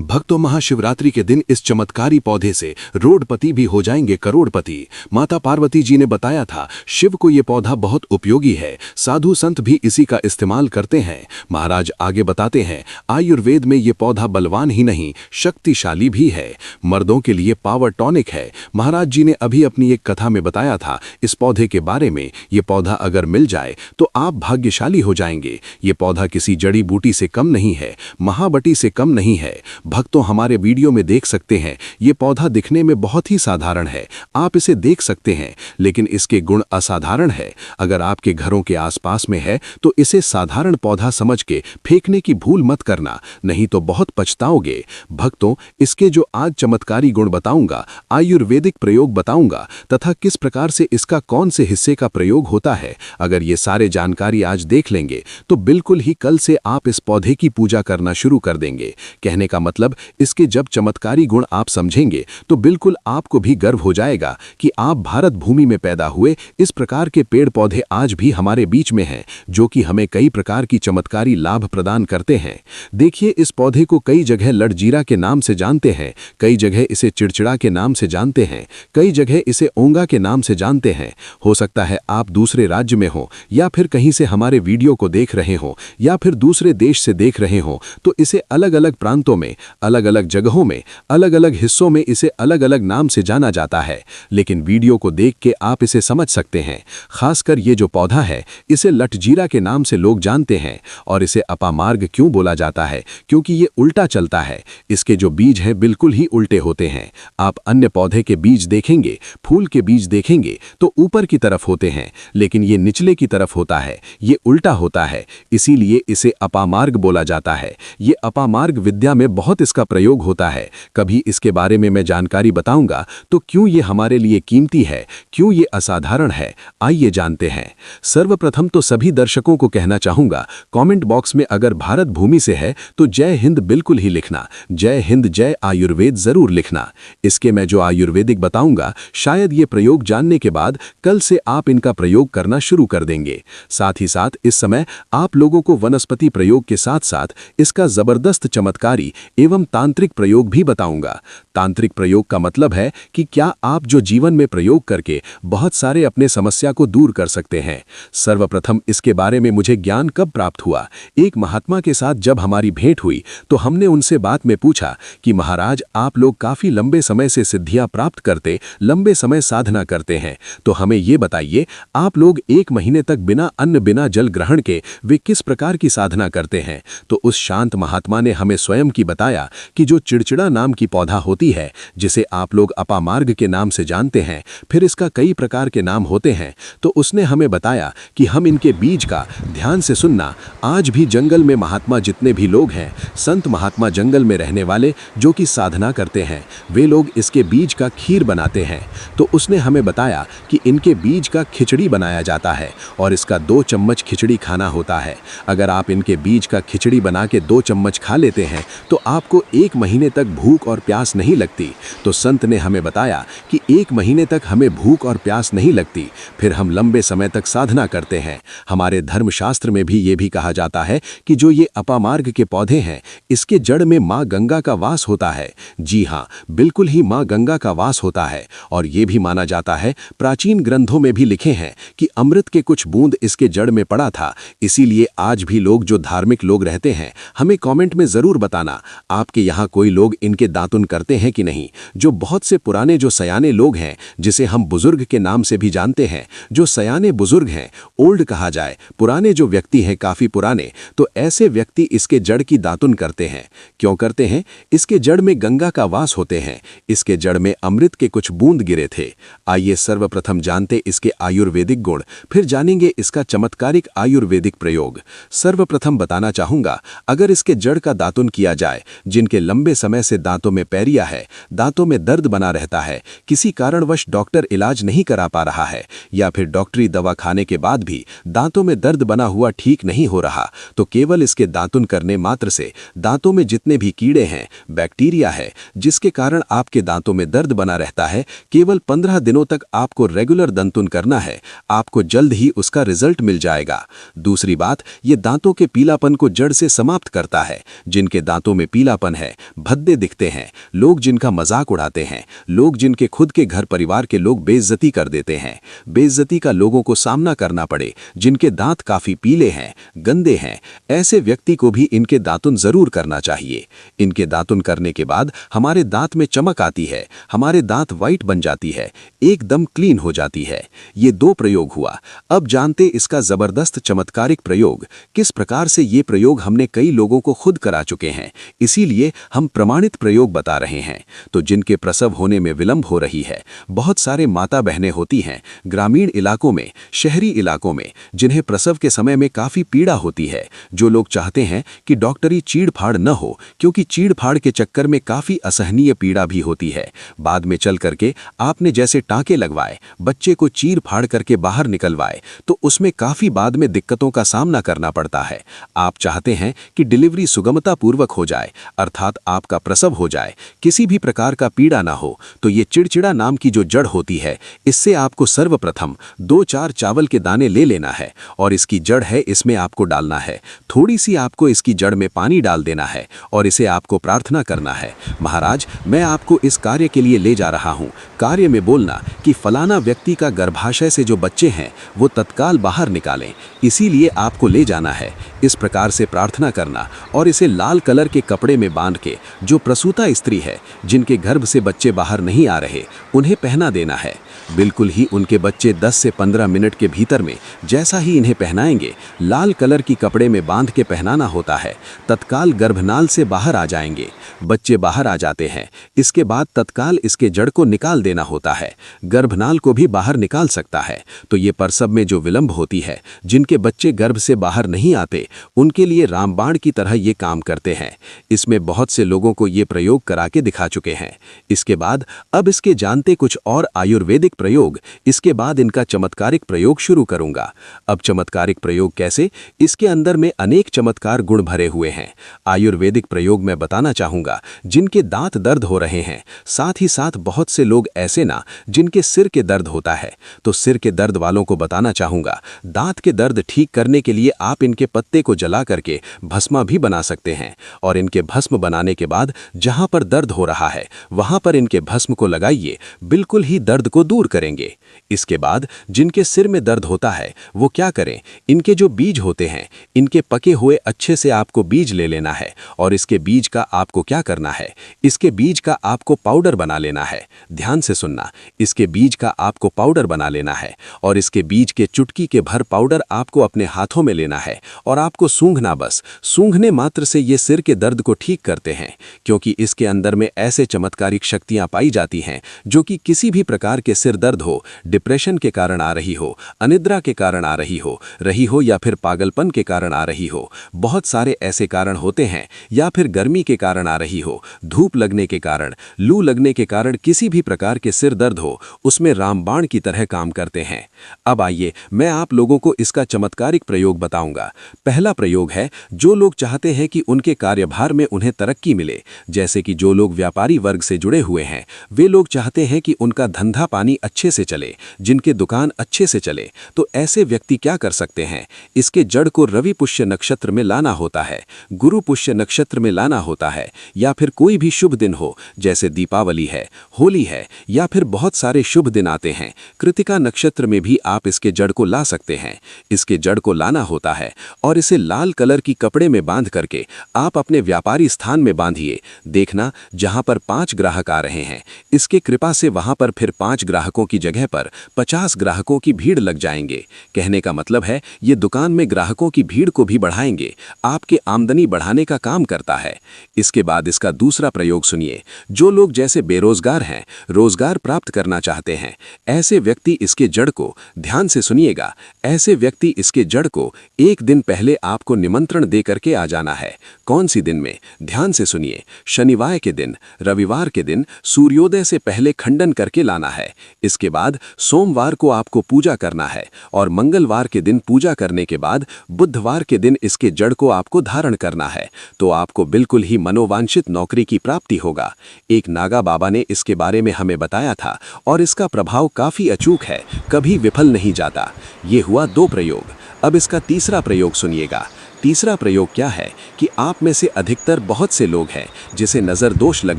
भक्तों, महाशिवरात्रि के दिन इस चमत्कारी पौधे से रोडपति भी हो जाएंगे करोड़पति। माता पार्वती जी ने बताया था शिव को ये पौधा बहुत उपयोगी है, साधु संत भी इसी का इस्तेमाल करते हैं। महाराज आगे बताते हैं, आयुर्वेद में ये पौधा बलवान ही नहीं शक्तिशाली भी है, मर्दों के लिए पावर टॉनिक है। महाराज जी ने अभी अपनी एक कथा में बताया था इस पौधे के बारे में। ये पौधा अगर मिल जाए तो आप भाग्यशाली हो जाएंगे। ये पौधा किसी जड़ी बूटी से कम नहीं है, महाबटी से कम नहीं है। भक्तों, हमारे वीडियो में देख सकते हैं ये पौधा दिखने में बहुत ही साधारण है, आप इसे देख सकते हैं, लेकिन इसके गुण असाधारण है। अगर आपके घरों के आसपास में है तो इसे साधारण पौधा समझ के फेंकने की भूल मत करना, नहीं तो बहुत पछताओगे। भक्तों, इसके जो आज चमत्कारी गुण बताऊंगा, आयुर्वेदिक प्रयोग बताऊंगा तथा किस प्रकार से इसका कौन से हिस्से का प्रयोग होता है, अगर ये सारे जानकारी आज देख लेंगे तो बिल्कुल ही कल से आप इस पौधे की पूजा करना शुरू कर देंगे। कहने का मतलब, इसके जब चमत्कारी गुण आप समझेंगे तो बिल्कुल आपको भी गर्व हो जाएगा कि आप भारत भूमि में पैदा हुए। इस प्रकार के पेड़ पौधे आज भी हमारे बीच में हैं जो कि हमें कई प्रकार की चमत्कारी लाभ प्रदान करते हैं। देखिए, इस पौधे को कई जगह लड़जीरा के नाम से जानते हैं, कई जगह इसे चिड़चिड़ा के नाम से जानते हैं, कई जगह इसे ओंगा के नाम से जानते हैं। हो सकता है आप दूसरे राज्य में हो या फिर कहीं से हमारे वीडियो को देख रहे हो या फिर दूसरे देश से देख रहे हो, तो इसे अलग अलग प्रांतों में, अलग अलग जगहों में, अलग अलग हिस्सों में इसे अलग अलग नाम से जाना जाता है। लेकिन वीडियो को देख के आप इसे समझ सकते हैं। खासकर ये जो पौधा है इसे लटजीरा के नाम से लोग जानते हैं। और इसे अपामार्ग क्यों बोला जाता है? क्योंकि ये उल्टा चलता है। इसके जो बीज हैं बिल्कुल ही उल्टे होते हैं। आप अन्य पौधे के बीज देखेंगे, फूल के बीज देखेंगे तो ऊपर की तरफ होते हैं, लेकिन ये निचले की तरफ होता है, ये उल्टा होता है, इसीलिए इसे अपामार्ग बोला जाता है। ये अपामार्ग विद्या में बहुत इसका प्रयोग होता है। कभी इसके बारे में मैं जानकारी बताऊंगा तो क्यों ये हमारे लिए कीमती है, क्यों ये असाधारण है, आइए जानते हैं। सर्वप्रथम तो सभी दर्शकों को कहना चाहूंगा, कमेंट बॉक्स में अगर भारत भूमि से है तो जय हिंद बिल्कुल ही लिखना, जय हिंद जय आयुर्वेद जरूर लिखना। इसके मैं जो आयुर्वेदिक बताऊंगा, शायद ये प्रयोग जानने के बाद कल से आप इनका प्रयोग करना शुरू कर देंगे। साथ ही साथ इस समय आप लोगों को वनस्पति प्रयोग के साथ साथ इसका जबरदस्त चमत्कारी एवं तांत्रिक प्रयोग भी बताऊंगा। तांत्रिक प्रयोग का मतलब है कि क्या आप जो जीवन में प्रयोग करके बहुत सारे अपने समस्या को दूर कर सकते हैं। सर्वप्रथम इसके बारे में मुझे ज्ञान कब प्राप्त हुआ? एक महात्मा के साथ जब हमारी भेंट हुई तो हमने उनसे बात में पूछा कि महाराज, आप लोग काफी लंबे समय से सिद्धियां प्राप्त करते, लंबे समय साधना करते हैं, तो हमें ये बताइए आप लोग 1 महीने तक बिना अन्न बिना जल ग्रहण के वे किस प्रकार की साधना करते हैं? तो उस शांत महात्मा ने हमें स्वयं की बताया कि जो चिड़चिड़ा नाम की पौधा होती है, जिसे आप लोग अपामार्ग के नाम से जानते हैं, फिर इसका कई प्रकार के नाम होते हैं, तो उसने हमें बताया कि हम इनके बीज का, ध्यान से सुनना, आज भी जंगल में महात्मा जितने भी लोग हैं, संत महात्मा जंगल में रहने वाले जो कि साधना करते हैं, वे लोग इसके बीज का खीर बनाते हैं। तो उसने हमें बताया कि इनके बीज का खिचड़ी बनाया जाता है और इसका 2 चम्मच खिचड़ी खाना होता है। अगर आप इनके बीज का खिचड़ी बना के 2 चम्मच खा लेते हैं तो आपको 1 महीने तक भूख और प्यास नहीं लगती। तो संत ने हमें बताया कि 1 महीने तक हमें भूख और प्यास नहीं लगती, फिर हम लंबे समय तक साधना करते हैं। हमारे धर्मशास्त्र में भी ये भी कहा जाता है कि जो ये अपामार्ग के पौधे हैं, इसके जड़ में माँ गंगा का वास होता है। जी हाँ, बिल्कुल ही माँ गंगा का वास होता है। और ये भी माना जाता है, प्राचीन ग्रंथों में भी लिखे हैं कि अमृत के कुछ बूंद इसके जड़ में पड़ा था। इसीलिए आज भी लोग जो धार्मिक लोग रहते हैं, हमें कमेंट में जरूर बताना आपके यहाँ कोई लोग इनके दातुन करते हैं कि नहीं। जो बहुत से पुराने जो सयाने लोग हैं, जिसे हम बुजुर्ग के नाम से भी जानते हैं, जो सयाने बुजुर्ग हैं, ओल्ड कहा जाए, पुराने जो व्यक्ति हैं, काफी पुराने, तो ऐसे व्यक्ति इसके जड़ की दातुन करते हैं। क्यों करते हैं? इसके जड़ में गंगा का वास होते हैं, इसके जड़ में अमृत के कुछ बूंद गिरे थे। आइए सर्वप्रथम जानते इसके आयुर्वेदिक गुण, फिर जानेंगे इसका चमत्कारिक आयुर्वेदिक प्रयोग। सर्वप्रथम बताना चाहूंगा, अगर इसके जड़ का दातुन किया जाए, जिनके लंबे समय से दांतों में पैरिया है, दांतों में दर्द बना रहता है, किसी कारणवश डॉक्टर इलाज नहीं करा पा रहा है, या फिर डॉक्टरी दवा खाने के बाद भी दांतों में दर्द बना हुआ ठीक नहीं हो रहा, तो केवल इसके दातुन करने मात्र से दांतों में जितने भी कीड़े हैं, बैक्टीरिया है, जिसके कारण आपके दांतों में दर्द बना रहता है, केवल 15 दिनों तक आपको रेगुलर दंतुन करना है। आपको जल्द ही उसका रिजल्ट मिल जाएगा। दूसरी बात, ये दांतों के पीलापन को जड़ से समाप्त करता है। जिनके दांतों में पीला लचीलापन है, भद्दे दिखते हैं, लोग जिनका मजाक उड़ाते हैं, लोग जिनके खुद के घर परिवार के लोग बेइज्जती कर देते हैं, बेइज्जती का लोगों को सामना करना पड़े, जिनके दांत काफी पीले हैं, गंदे हैं, ऐसे व्यक्ति को भी इनके दातुन जरूर करना चाहिए। इनके दातुन करने के बाद हमारे दांत में चमक आती है, हमारे दांत वाइट बन जाती है, एकदम क्लीन हो जाती है। ये 2 प्रयोग हुआ। अब जानते इसका जबरदस्त चमत्कारिक प्रयोग। किस प्रकार से ये प्रयोग हमने कई लोगों को खुद करा चुके हैं, इसीलिए हम प्रमाणित प्रयोग बता रहे हैं। तो जिनके प्रसव होने में विलंब हो रही है, बहुत सारे माता बहनें होती हैं ग्रामीण इलाकों में, शहरी इलाकों में, जिन्हें प्रसव के समय में काफी पीड़ा होती है, जो लोग चाहते हैं कि डॉक्टरी चीड़-फाड़ न हो, क्योंकि चीड़-फाड़ के चक्कर में काफी असहनीय पीड़ा भी होती है। बाद में चल करके आपने जैसे टांके लगवाए, बच्चे को चीड़-फाड़ करके बाहर निकलवाए, तो उसमें काफी बाद में दिक्कतों का सामना करना पड़ता है। आप चाहते हैं कि डिलीवरी सुगमता पूर्वक हो जाए, अर्थात आपका प्रसव हो जाए, किसी भी प्रकार का पीड़ा ना हो, तो ये चिड़चिड़ा नाम की जो जड़ होती है, इससे आपको सर्वप्रथम 2-4 चावल के दाने ले लेना है और इसकी जड़ है, इसमें आपको डालना है। थोड़ी सी आपको इसकी जड़ में पानी डाल देना है और इसे आपको प्रार्थना करना है, महाराज मैं आपको इस कार्य के लिए ले जा रहा हूँ। कार्य में बोलना कि फलाना व्यक्ति का गर्भाशय से जो बच्चे हैं वो तत्काल बाहर निकालें, इसीलिए आपको ले जाना है। इस प्रकार से प्रार्थना करना और इसे लाल कलर के कपड़े में बांध के जो प्रसूता स्त्री है, जिनके गर्भ से बच्चे बाहर नहीं आ रहे, उन्हें पहना देना है। बिल्कुल ही उनके बच्चे 10 से 15 मिनट के भीतर में जैसा ही इन्हें पहनाएंगे, लाल कलर की कपड़े में बांध के पहनाना होता है, तत्काल गर्भनाल से बाहर आ जाएंगे। बच्चे बाहर आ जाते हैं, इसके बाद तत्काल इसके जड़ को निकाल देना होता है। गर्भनाल को भी बाहर निकाल सकता है। तो ये प्रसव में जो विलंब होती है, जिनके बच्चे गर्भ से बाहर नहीं आते, उनके लिए रामबाण की तरह ये काम करते हैं। इसमें बहुत से लोगों को ये प्रयोग करा के दिखा चुके हैं। इसके बाद अब इसके जानते कुछ और आयुर्वेदिक प्रयोग, इसके बाद इनका चमत्कारिक प्रयोग शुरू करूंगा। अब चमत्कारिक प्रयोग कैसे, इसके अंदर में अनेक चमत्कार गुण भरे हुए हैं। आयुर्वेदिक प्रयोग मैं बताना चाहूंगा, जिनके दांत दर्द हो रहे हैं, साथ ही साथ बहुत से लोग ऐसे ना जिनके सिर के दर्द होता है, तो सिर के दर्द वालों को बताना चाहूंगा, दांत के दर्द ठीक करने के लिए आप इनके पत्ते को जला करके भस्मा भी बना सकते हैं और इनके भस्म बनाने के बाद जहां पर दर्द हो रहा है वहां पर इनके भस्म को लगाइए, बिल्कुल ही दर्द को दूर करेंगे। इसके बाद जिनके सिर में दर्द होता है वो क्या करें, इनके जो बीज होते हैं, इनके पके हुए अच्छे से आपको बीज ले लेना है और इसके बीज का आपको क्या करना है, इसके बीज का आपको पाउडर बना लेना है। ध्यान से सुनना, इसके बीज का आपको पाउडर बना लेना है और इसके बीज के चुटकी के भर पाउडर आपको अपने हाथों में लेना है और आपको सूंघना, बस सूंघने मात्र से ये सिर के दर्द को ठीक करते हैं, क्योंकि इसके अंदर में ऐसे चमत्कारिक शक्तियां पाई जाती हैं जो कि किसी भी प्रकार के सिर दर्द हो, डिप्रेशन के कारण आ रही हो, अनिद्रा के कारण आ रही हो या फिर पागलपन के कारण आ रही हो, बहुत सारे ऐसे कारण होते हैं, या फिर गर्मी के कारण आ रही हो, धूप लगने के कारण, लू लगने के कारण, किसी भी प्रकार के सिर दर्द हो, उसमें रामबाण की तरह काम करते हैं। अब आइए मैं आप लोगों को इसका चमत्कारिक प्रयोग बताऊंगा। पहला प्रयोग है, जो लोग चाहते हैं कि उनके कार्यभार में उन्हें तरक्की मिले, जैसे कि जो लोग व्यापारी वर्ग से जुड़े हुए हैं, वे लोग चाहते हैं कि उनका धंधा पानी अच्छे से चले, जिनके दुकान अच्छे से चले, तो ऐसे व्यक्ति क्या कर सकते हैं, इसके जड़ को रवि पुष्य नक्षत्र में लाना होता है, गुरु पुष्य नक्षत्र में लाना होता है, या फिर कोई भी शुभ दिन हो, जैसे दीपावली है, होली है, या फिर बहुत सारे शुभ दिन आते हैं, कृतिका नक्षत्र में भी आप इसके जड़ को ला सकते हैं। इसके जड़ को लाना होता है और इसे लाल कलर की कपड़े में बांध करके आप अपने व्यापारी स्थान में बांधिए। देखना, जहां पर 5 ग्राहक आ रहे हैं, इसके कृपा से वहां पर फिर 5 ग्राहकों की जगह पर 50 ग्राहकों की भीड़ लग जाएंगे। कहने का मतलब है, ये दुकान में ग्राहकों की भीड़ को भी बढ़ाएंगे, आपके आमदनी बढ़ाने का काम करता है। इसके बाद इसका दूसरा प्रयोग सुनिए। जो लोग जैसे बेरोजगार हैं, रोजगार प्राप्त करना चाहते हैं, ऐसे व्यक्ति इसके जड़ को, ध्यान से सुनिएगा, ऐसे व्यक्ति इसके जड़ को एक दिन पहले आपको निमंत्रण दे करके आ जाना है। कौन सी दिन में, ध्यान से सुनिए, शनिवार के दिन, रविवार के दिन सूर्योदय से पहले खंडन करके लाना है। इसके बाद सोमवार को आपको पूजा करना है और मंगलवार के दिन पूजा करने के बाद बुधवार के दिन इसके जड़ को आपको धारण करना है, तो आपको बिल्कुल ही मनोवांछित नौकरी की प्राप्ति होगा। एक नागा बाबा ने इसके बारे में हमें बताया था और इसका प्रभाव काफी अचूक है, कभी विफल नहीं जाता। ये हुआ 2 प्रयोग। अब इसका तीसरा प्रयोग सुनिएगा। तीसरा प्रयोग क्या है कि आप में से अधिकतर बहुत से लोग हैं जिसे नज़र दोष लग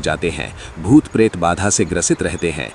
जाते हैं, भूत प्रेत बाधा से ग्रसित रहते हैं